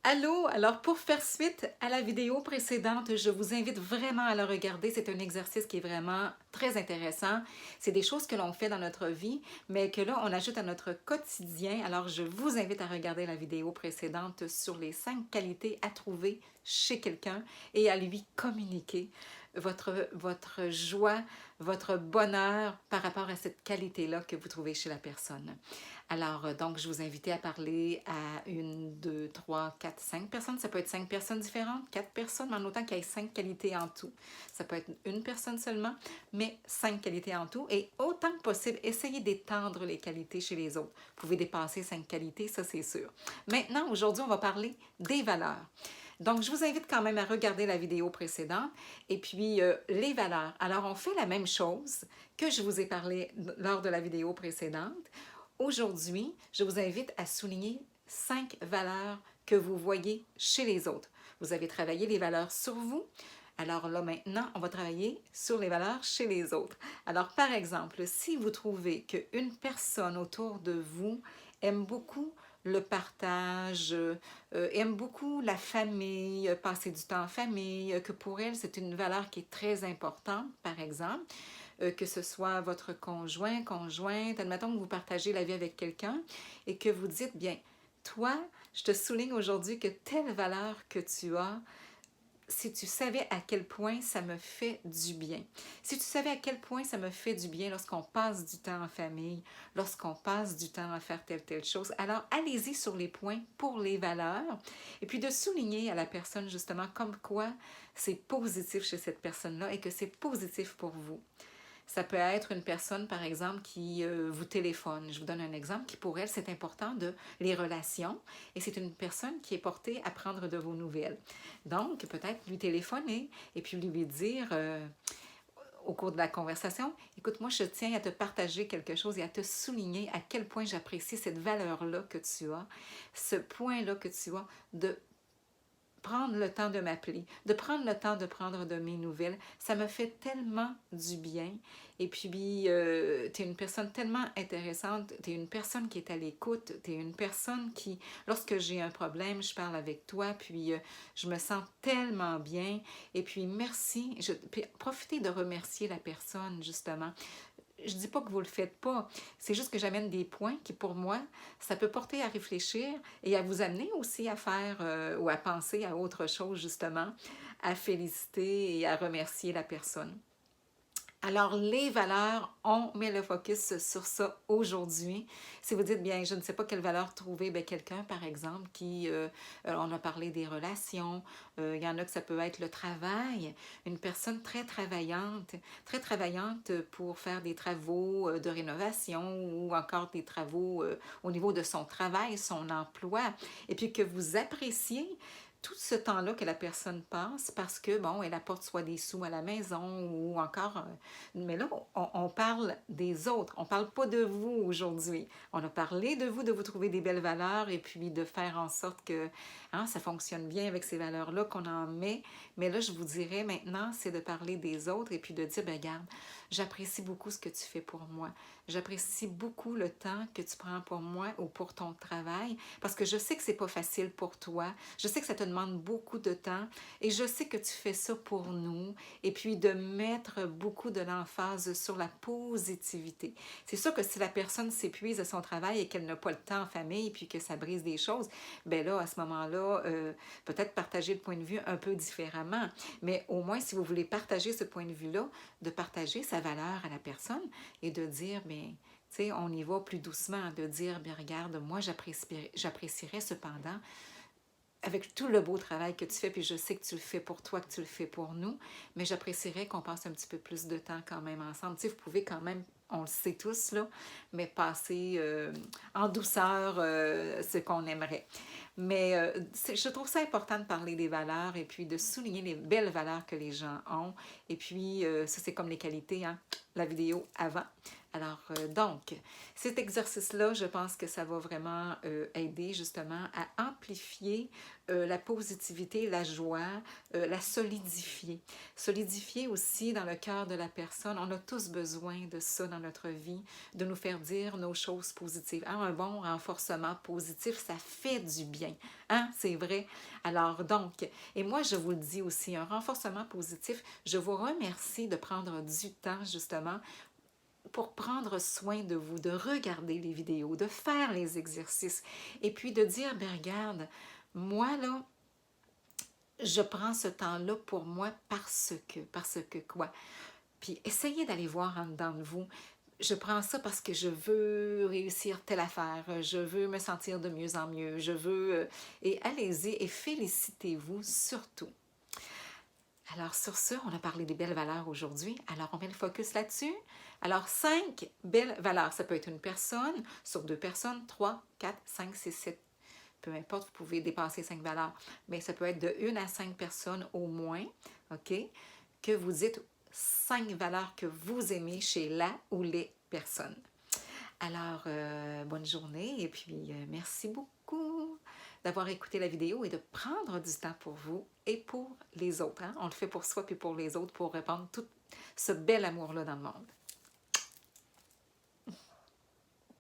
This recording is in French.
Allô, alors pour faire suite à la vidéo précédente, je vous invite vraiment à la regarder. C'est un exercice qui est vraiment très intéressant. C'est des choses que l'on fait dans notre vie, mais que là, on ajoute à notre quotidien. Alors, je vous invite à regarder la vidéo précédente sur les 5 qualités à trouver chez quelqu'un et à lui communiquer votre joie, votre bonheur par rapport à cette qualité-là que vous trouvez chez la personne. Alors, donc, je vous invite à parler à une, deux, trois, quatre, cinq personnes. Ça peut être 5 personnes différentes, 4 personnes, mais en autant qu'il y ait 5 qualités en tout. Ça peut être une personne seulement, mais 5 qualités en tout. Et autant que possible, essayez d'étendre les qualités chez les autres. Vous pouvez dépasser 5 qualités, ça c'est sûr. Maintenant, aujourd'hui, on va parler des valeurs. Donc, je vous invite quand même à regarder la vidéo précédente et puis les valeurs. Alors, on fait la même chose que je vous ai parlé lors de la vidéo précédente. Aujourd'hui, je vous invite à souligner 5 valeurs que vous voyez chez les autres. Vous avez travaillé les valeurs sur vous. Alors là, maintenant, on va travailler sur les valeurs chez les autres. Alors, par exemple, si vous trouvez qu'une personne autour de vous aime beaucoup le partage, aime beaucoup la famille, passer du temps en famille, que pour elle, c'est une valeur qui est très importante, par exemple, que ce soit votre conjoint, conjointe, admettons que vous partagez la vie avec quelqu'un et que vous dites, bien, toi, je te souligne aujourd'hui que telle valeur que tu as, si tu savais à quel point ça me fait du bien, si tu savais à quel point ça me fait du bien lorsqu'on passe du temps en famille, lorsqu'on passe du temps à faire telle chose, alors allez-y sur les points pour les valeurs et puis de souligner à la personne justement comme quoi c'est positif chez cette personne-là et que c'est positif pour vous. Ça peut être une personne, par exemple, qui vous téléphone. Je vous donne un exemple qui, pour elle, c'est important de les relations et c'est une personne qui est portée à prendre de vos nouvelles. Donc, peut-être lui téléphoner et puis lui dire au cours de la conversation, écoute, moi, je tiens à te partager quelque chose et à te souligner à quel point j'apprécie cette valeur-là que tu as, ce point-là que tu as de prendre le temps de m'appeler, de prendre le temps de prendre de mes nouvelles. Ça me fait tellement du bien. Et puis, tu es une personne tellement intéressante, tu es une personne qui est à l'écoute, tu es une personne qui, lorsque j'ai un problème, je parle avec toi, puis je me sens tellement bien. Et puis, merci. Puis, profitez de remercier la personne, justement. Je dis pas que vous le faites pas, c'est juste que j'amène des points qui, pour moi, ça peut porter à réfléchir et à vous amener aussi à faire ou à penser à autre chose, justement, à féliciter et à remercier la personne. Alors, les valeurs, on met le focus sur ça aujourd'hui. Si vous dites, bien, je ne sais pas quelle valeur trouver, bien, quelqu'un, par exemple, qui, on a parlé des relations, il y en a que ça peut être le travail, une personne très travaillante pour faire des travaux de rénovation ou encore des travaux au niveau de son travail, son emploi, et puis que vous appréciez tout ce temps-là que la personne passe parce que, bon, elle apporte soit des sous à la maison ou encore... mais là, on parle des autres. On ne parle pas de vous aujourd'hui. On a parlé de vous trouver des belles valeurs et puis de faire en sorte que hein, ça fonctionne bien avec ces valeurs-là qu'on en met. Mais là, je vous dirais maintenant, c'est de parler des autres et puis de dire, ben regarde, j'apprécie beaucoup ce que tu fais pour moi. J'apprécie beaucoup le temps que tu prends pour moi ou pour ton travail parce que je sais que c'est pas facile pour toi. Je sais que ça te demande beaucoup de temps et je sais que tu fais ça pour nous et puis de mettre beaucoup de l'emphase sur la positivité. C'est sûr que si la personne s'épuise à son travail et qu'elle n'a pas le temps en famille puis que ça brise des choses, ben là, à ce moment-là, peut-être partager le point de vue un peu différemment. Mais au moins, si vous voulez partager ce point de vue-là, de partager sa valeur à la personne et de dire, bien, tu sais, on y va plus doucement, de dire, bien, regarde, moi, j'apprécierais cependant avec tout le beau travail que tu fais, puis je sais que tu le fais pour toi, que tu le fais pour nous, mais j'apprécierais qu'on passe un petit peu plus de temps quand même ensemble. Tu sais, vous pouvez quand même, on le sait tous, là, mais passer en douceur ce qu'on aimerait. Mais je trouve ça important de parler des valeurs et puis de souligner les belles valeurs que les gens ont. Et puis, ça, c'est comme les qualités, hein? La vidéo avant. Alors, donc, cet exercice-là, je pense que ça va vraiment aider justement à amplifier la positivité, la joie, la solidifier. Solidifier aussi dans le cœur de la personne. On a tous besoin de ça dans notre vie, de nous faire dire nos choses positives. Hein, un bon renforcement positif, ça fait du bien. Hein, c'est vrai. Alors donc, et moi je vous le dis aussi, un renforcement positif, je vous remercie de prendre du temps justement pour prendre soin de vous, de regarder les vidéos, de faire les exercices et puis de dire, ben regarde, moi là, je prends ce temps-là pour moi parce que quoi? Puis essayez d'aller voir en dedans de vous. Je prends ça parce que je veux réussir telle affaire, je veux me sentir de mieux en mieux, je veux... et allez-y et félicitez-vous surtout. Alors sur ce, on a parlé des belles valeurs aujourd'hui, alors on met le focus là-dessus. Alors 5 belles valeurs, ça peut être une personne, sur 2 personnes, 3, 4, 5, 6, 7, peu importe, vous pouvez dépasser 5 valeurs, mais ça peut être de 1 à 5 personnes au moins, OK, que vous dites 5 valeurs que vous aimez chez la ou les personnes. Alors, bonne journée et puis merci beaucoup d'avoir écouté la vidéo et de prendre du temps pour vous et pour les autres. Hein? On le fait pour soi puis pour les autres pour répandre tout ce bel amour-là dans le monde.